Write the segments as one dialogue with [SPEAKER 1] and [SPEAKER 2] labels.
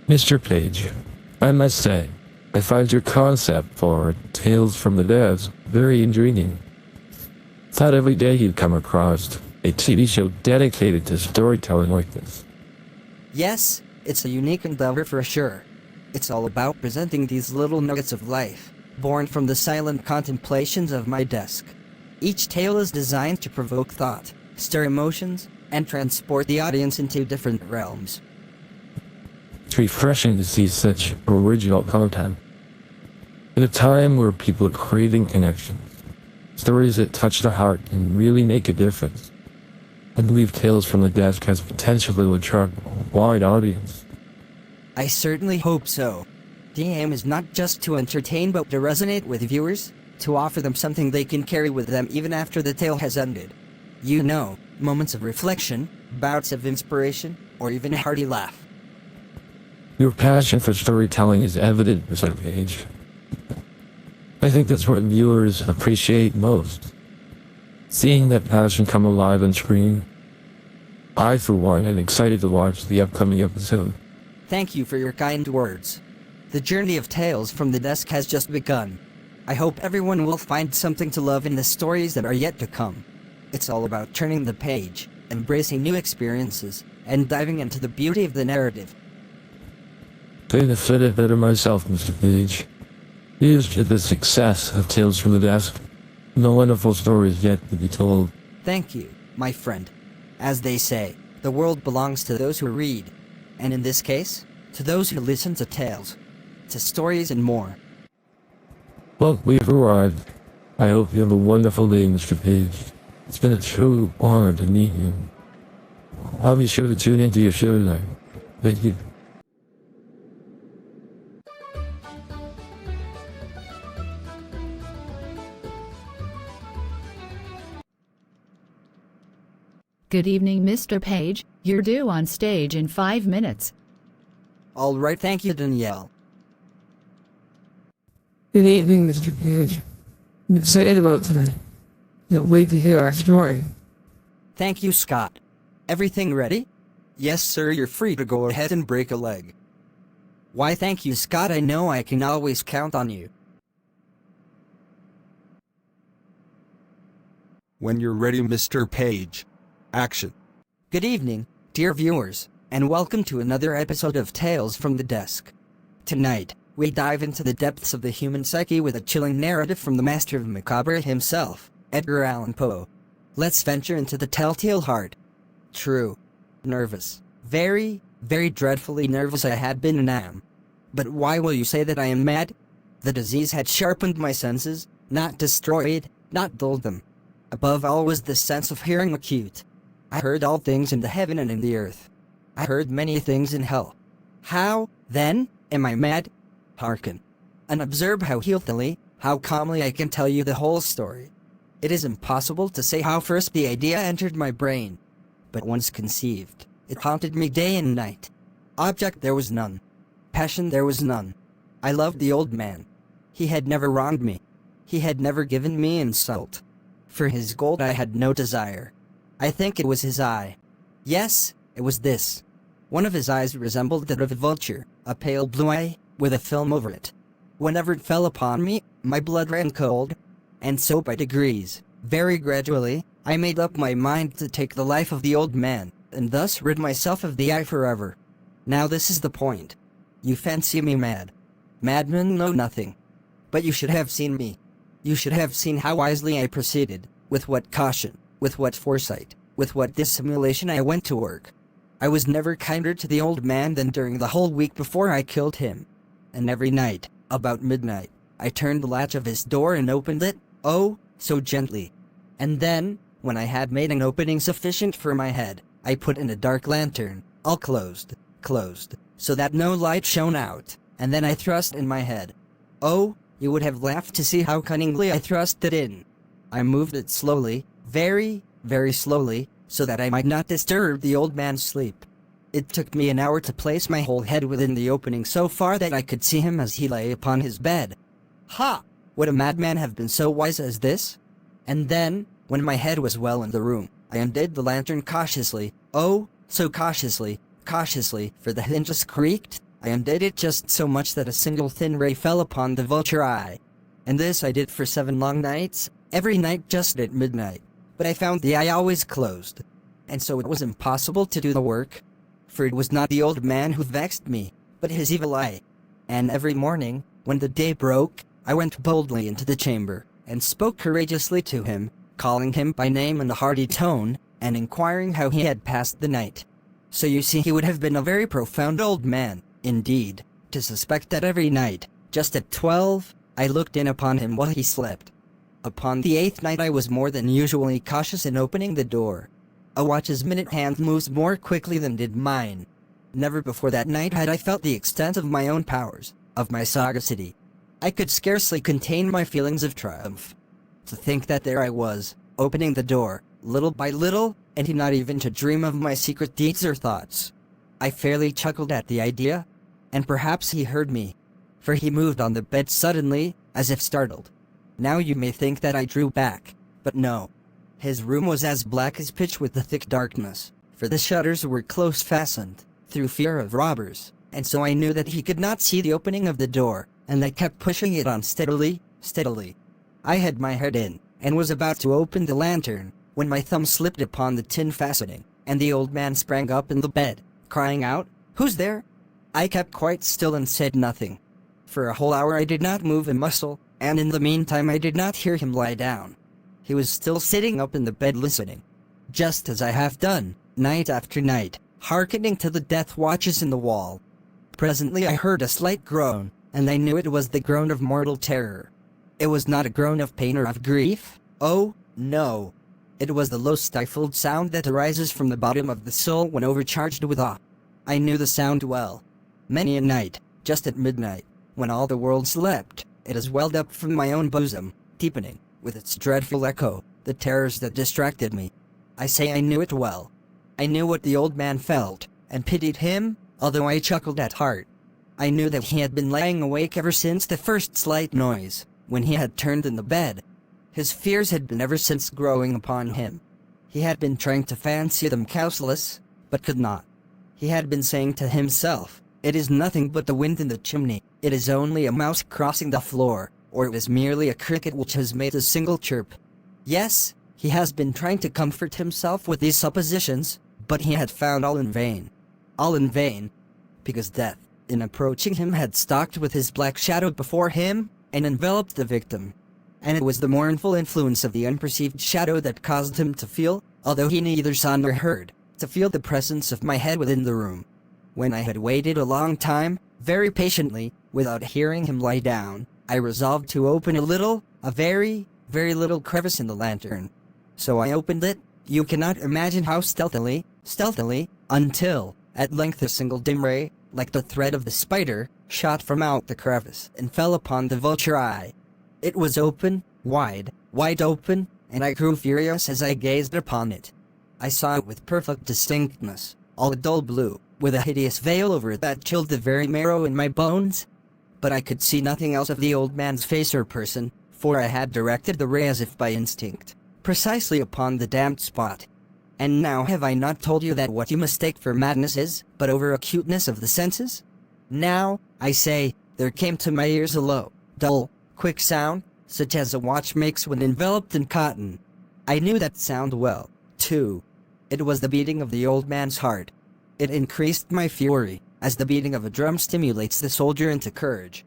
[SPEAKER 1] Mr. Page, I must say, I find your concept for Tales from the Dead very intriguing. Thought every day you'd come across a TV show dedicated to storytelling like this.
[SPEAKER 2] Yes, it's a unique endeavor for sure. It's all about presenting these little nuggets of life, born from the silent contemplations of my desk. Each tale is designed to provoke thought, stir emotions, and transport the audience into different realms.
[SPEAKER 1] It's refreshing to see such original content. In a time where people are craving connections, stories that touch the heart and really make a difference. I believe Tales from the Desk has potential to attract a wide audience.
[SPEAKER 2] I certainly hope so. The aim is not just to entertain but to resonate with viewers, to offer them something they can carry with them even after the tale has ended. You know, moments of reflection, bouts of inspiration, or even a hearty laugh.
[SPEAKER 1] Your passion for storytelling is evident, Mr. Page. I think that's what viewers appreciate most. Seeing that passion come alive on screen. I, for one, am excited to watch the upcoming episode.
[SPEAKER 2] Thank you for your kind words. The journey of Tales from the Desk has just begun. I hope everyone will find something to love in the stories that are yet to come. It's all about turning the page, embracing new experiences, and diving into the beauty of the narrative.
[SPEAKER 1] Couldn't have said it better myself, Mr. Page. Here's to the success of Tales from the Desk. No wonderful stories yet to be told.
[SPEAKER 2] Thank you, my friend. As they say, the world belongs to those who read. And in this case, to those who listen to tales, to stories and more.
[SPEAKER 1] Well, we've arrived. I hope you have a wonderful day, Mr. Page. It's been a true honor to meet you. I'll be sure to tune into your show tonight. Thank you.
[SPEAKER 3] Good evening, Mr. Page. You're due on stage in 5 minutes.
[SPEAKER 2] All right, thank you, Danielle.
[SPEAKER 4] Good evening, Mr. Page. I'm excited about tonight. Can't wait to hear our story.
[SPEAKER 2] Thank you, Scott. Everything ready? Yes, sir, you're free to go ahead and break a leg. Why, thank you, Scott. I know I can always count on you.
[SPEAKER 5] When you're ready, Mr. Page. Action.
[SPEAKER 2] Good evening, dear viewers, and welcome to another episode of Tales from the Desk. Tonight, we dive into the depths of the human psyche with a chilling narrative from the master of macabre himself, Edgar Allan Poe. Let's venture into the telltale heart. True. Nervous. Very, very dreadfully nervous I had been and am. But why will you say that I am mad? The disease had sharpened my senses, not destroyed, not dulled them. Above all was the sense of hearing acute. I heard all things in the heaven and in the earth. I heard many things in hell. How, then, am I mad? Hearken. And observe how healthily, how calmly I can tell you the whole story. It is impossible to say how first the idea entered my brain. But once conceived, it haunted me day and night. Object there was none. Passion there was none. I loved the old man. He had never wronged me. He had never given me insult. For his gold I had no desire. I think it was his eye. Yes, it was this. One of his eyes resembled that of a vulture, a pale blue eye, with a film over it. Whenever it fell upon me, my blood ran cold. And so by degrees, very gradually, I made up my mind to take the life of the old man, and thus rid myself of the eye forever. Now this is the point. You fancy me mad. Madmen know nothing. But you should have seen me. You should have seen how wisely I proceeded, with what caution, with what foresight, with what dissimulation I went to work. I was never kinder to the old man than during the whole week before I killed him. And every night, about midnight, I turned the latch of his door and opened it, oh, so gently. And then, when I had made an opening sufficient for my head, I put in a dark lantern, all closed, so that no light shone out, and then I thrust in my head. Oh, you would have laughed to see how cunningly I thrust it in. I moved it slowly, very, very slowly, so that I might not disturb the old man's sleep. It took me an hour to place my whole head within the opening so far that I could see him as he lay upon his bed. Ha! Would a madman have been so wise as this? And then, when my head was well in the room, I undid the lantern cautiously, oh, so cautiously, for the hinges creaked, I undid it just so much that a single thin ray fell upon the vulture eye. And this I did for 7 long nights, every night just at midnight. But I found the eye always closed. And so it was impossible to do the work. For it was not the old man who vexed me, but his evil eye. And every morning, when the day broke, I went boldly into the chamber, and spoke courageously to him, calling him by name in a hearty tone, and inquiring how he had passed the night. So you see, he would have been a very profound old man, indeed, to suspect that every night, just at 12, I looked in upon him while he slept. Upon the 8th night I was more than usually cautious in opening the door. A watch's minute hand moves more quickly than did mine. Never before that night had I felt the extent of my own powers, of my sagacity. I could scarcely contain my feelings of triumph. To think that there I was, opening the door, little by little, and he not even to dream of my secret deeds or thoughts. I fairly chuckled at the idea, and perhaps he heard me, for he moved on the bed suddenly, as if startled. Now you may think that I drew back, but no. His room was as black as pitch with the thick darkness, for the shutters were close fastened, through fear of robbers, and so I knew that he could not see the opening of the door, and I kept pushing it on steadily. I had my head in, and was about to open the lantern, when my thumb slipped upon the tin fastening, and the old man sprang up in the bed, crying out, "Who's there?" I kept quite still and said nothing. For a whole hour I did not move a muscle, and in the meantime I did not hear him lie down. He was still sitting up in the bed listening, just as I have done, night after night, hearkening to the death watches in the wall. Presently I heard a slight groan, and I knew it was the groan of mortal terror. It was not a groan of pain or of grief, oh, no. It was the low stifled sound that arises from the bottom of the soul when overcharged with awe. I knew the sound well. Many a night, just at midnight, when all the world slept, it has welled up from my own bosom, deepening, with its dreadful echo, the terrors that distracted me. I say I knew it well. I knew what the old man felt, and pitied him, although I chuckled at heart. I knew that he had been lying awake ever since the first slight noise, when he had turned in the bed. His fears had been ever since growing upon him. He had been trying to fancy them causeless, but could not. He had been saying to himself, "It is nothing but the wind in the chimney, it is only a mouse crossing the floor, or it is merely a cricket which has made a single chirp." Yes, he has been trying to comfort himself with these suppositions, but he had found all in vain. All in vain, because death, in approaching him, had stalked with his black shadow before him, and enveloped the victim. And it was the mournful influence of the unperceived shadow that caused him to feel, although he neither saw nor heard, to feel the presence of my head within the room. When I had waited a long time, very patiently, without hearing him lie down, I resolved to open a very, very little crevice in the lantern. So I opened it, you cannot imagine how stealthily, until, at length a single dim ray, like the thread of the spider, shot from out the crevice and fell upon the vulture eye. It was open, wide open, and I grew furious as I gazed upon it. I saw it with perfect distinctness, all a dull blue, with a hideous veil over it that chilled the very marrow in my bones. But I could see nothing else of the old man's face or person, for I had directed the ray as if by instinct, precisely upon the damned spot. And now have I not told you that what you mistake for madness is but over-acuteness of the senses? Now, I say, there came to my ears a low, dull, quick sound, such as a watch makes when enveloped in cotton. I knew that sound well, too. It was the beating of the old man's heart. It increased my fury, as the beating of a drum stimulates the soldier into courage.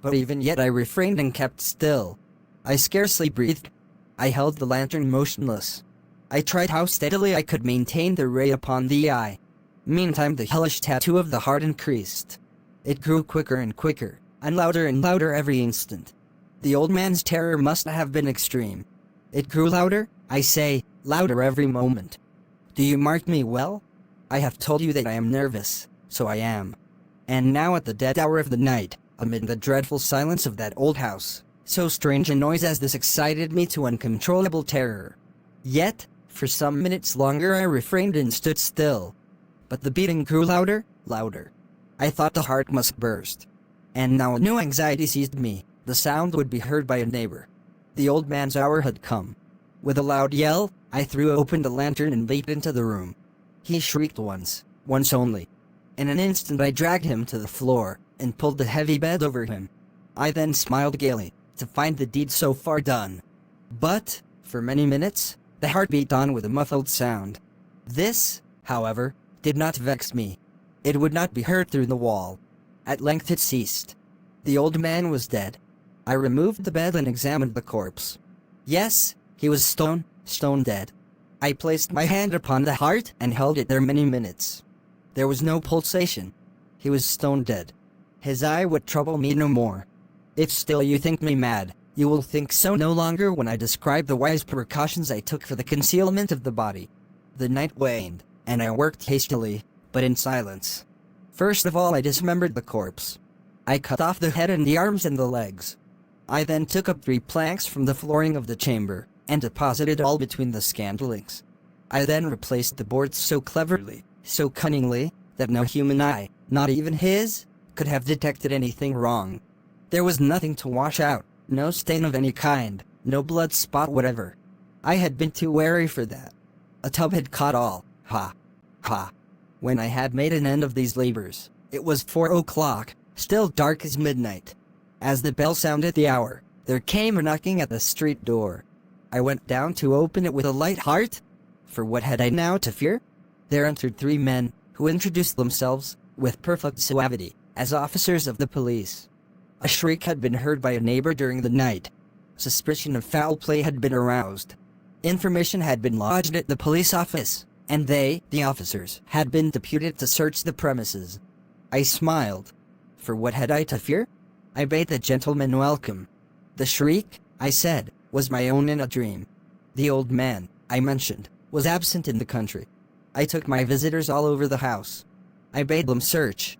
[SPEAKER 2] But even yet I refrained and kept still. I scarcely breathed. I held the lantern motionless. I tried how steadily I could maintain the ray upon the eye. Meantime the hellish tattoo of the heart increased. It grew quicker and quicker, and louder every instant. The old man's terror must have been extreme. It grew louder, I say, louder every moment. Do you mark me well? I have told you that I am nervous, so I am. And now at the dead hour of the night, amid the dreadful silence of that old house, so strange a noise as this excited me to uncontrollable terror. Yet, for some minutes longer I refrained and stood still. But the beating grew louder. I thought the heart must burst. And now a new anxiety seized me. The sound would be heard by a neighbor. The old man's hour had come. With a loud yell, I threw open the lantern and leaped into the room. He shrieked once only. In an instant I dragged him to the floor, and pulled the heavy bed over him. I then smiled gaily, to find the deed so far done. But, for many minutes, the heart beat on with a muffled sound. This, however, did not vex me. It would not be heard through the wall. At length it ceased. The old man was dead. I removed the bed and examined the corpse. Yes, he was stone dead. I placed my hand upon the heart and held it there many minutes. There was no pulsation. He was stone dead. His eye would trouble me no more. If still you think me mad, you will think so no longer when I describe the wise precautions I took for the concealment of the body. The night waned, and I worked hastily, but in silence. First of all I dismembered the corpse. I cut off the head and the arms and the legs. I then took up 3 planks from the flooring of the chamber, and deposited all between the scantlings. I then replaced the boards so cleverly, so cunningly, that no human eye, not even his, could have detected anything wrong. There was nothing to wash out, no stain of any kind, no blood spot whatever. I had been too wary for that. A tub had caught all. Ha! Ha! When I had made an end of these labors, it was 4 o'clock, still dark as midnight. As the bell sounded the hour, there came a knocking at the street door. I went down to open it with a light heart. For what had I now to fear? There entered 3 men, who introduced themselves, with perfect suavity, as officers of the police. A shriek had been heard by a neighbor during the night. Suspicion of foul play had been aroused. Information had been lodged at the police office, and they, the officers, had been deputed to search the premises. I smiled. For what had I to fear? I bade the gentleman welcome. The shriek, I said, was my own in a dream. The old man, I mentioned, was absent in the country. I took my visitors all over the house. I bade them search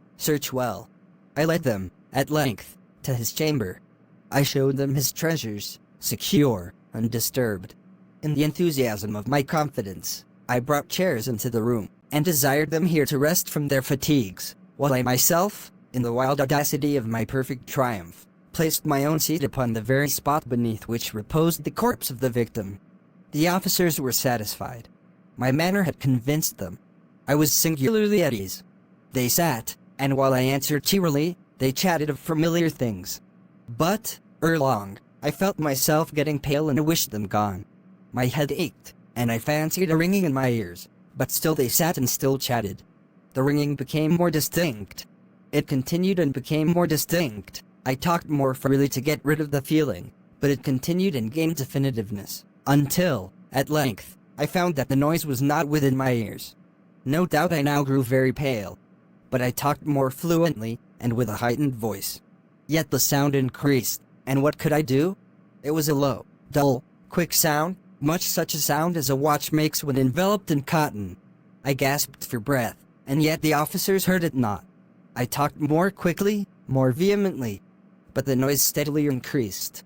[SPEAKER 2] well. I led them, at length, to his chamber. I showed them his treasures, secure, undisturbed. In the enthusiasm of my confidence, I brought chairs into the room, and desired them here to rest from their fatigues, while I myself, in the wild audacity of my perfect triumph, placed my own seat upon the very spot beneath which reposed the corpse of the victim. The officers were satisfied. My manner had convinced them. I was singularly at ease. They sat, and while I answered cheerily, they chatted of familiar things. But, ere long, I felt myself getting pale and wished them gone. My head ached, and I fancied a ringing in my ears, but still they sat and still chatted. The ringing became more distinct. It continued and became more distinct. I talked more freely to get rid of the feeling, but it continued and gained definitiveness, until, at length, I found that the noise was not within my ears. No doubt I now grew very pale, but I talked more fluently, and with a heightened voice. Yet the sound increased, and what could I do? It was a low, dull, quick sound, much such a sound as a watch makes when enveloped in cotton. I gasped for breath, and yet the officers heard it not. I talked more quickly, more vehemently, but the noise steadily increased.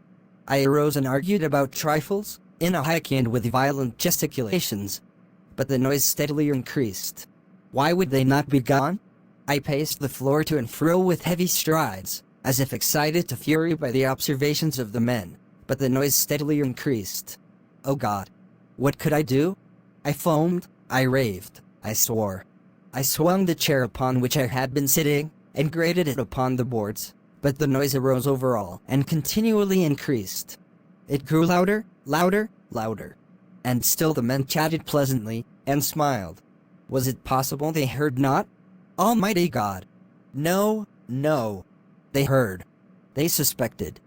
[SPEAKER 2] I arose and argued about trifles, in a high key and with violent gesticulations, but the noise steadily increased. Why would they not be gone? I paced the floor to and fro with heavy strides, as if excited to fury by the observations of the men, but the noise steadily increased. Oh God! What could I do? I foamed, I raved, I swore. I swung the chair upon which I had been sitting, and grated it upon the boards, but the noise arose over all, and continually increased. It grew louder, louder, louder. And still the men chatted pleasantly, and smiled. Was it possible they heard not? Almighty God! No, no. They heard. They suspected.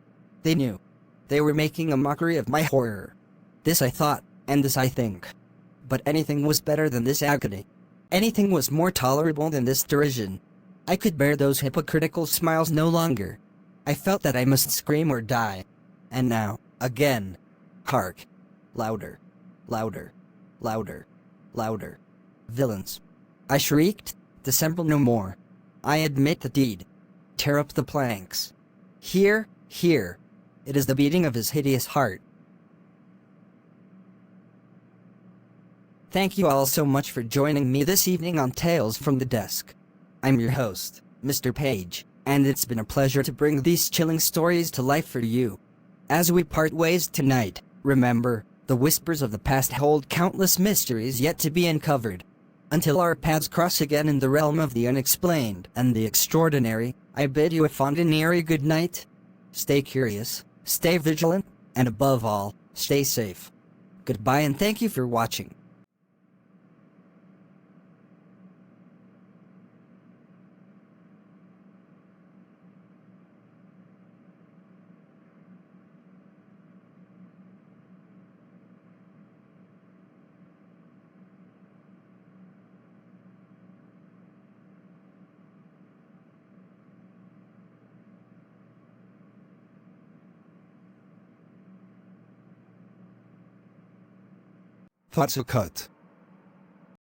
[SPEAKER 2] They knew. They were making a mockery of my horror. This I thought, and this I think. But anything was better than this agony. Anything was more tolerable than this derision. I could bear those hypocritical smiles no longer. I felt that I must scream or die. And now, again. Hark. Louder. Louder. Louder. Louder. Villains. I shrieked. Dissemble no more. I admit the deed. Tear up the planks. Here, here. It is the beating of his hideous heart. Thank you all so much for joining me this evening on Tales from the Desk. I'm your host, Mr. Page, and it's been a pleasure to bring these chilling stories to life for you. As we part ways tonight, remember, the whispers of the past hold countless mysteries yet to be uncovered. Until our paths cross again in the realm of the unexplained and the extraordinary, I bid you a fond and airy good night. Stay curious, stay vigilant, and above all, stay safe. Goodbye and thank you for watching.
[SPEAKER 5] Thoughts a cut.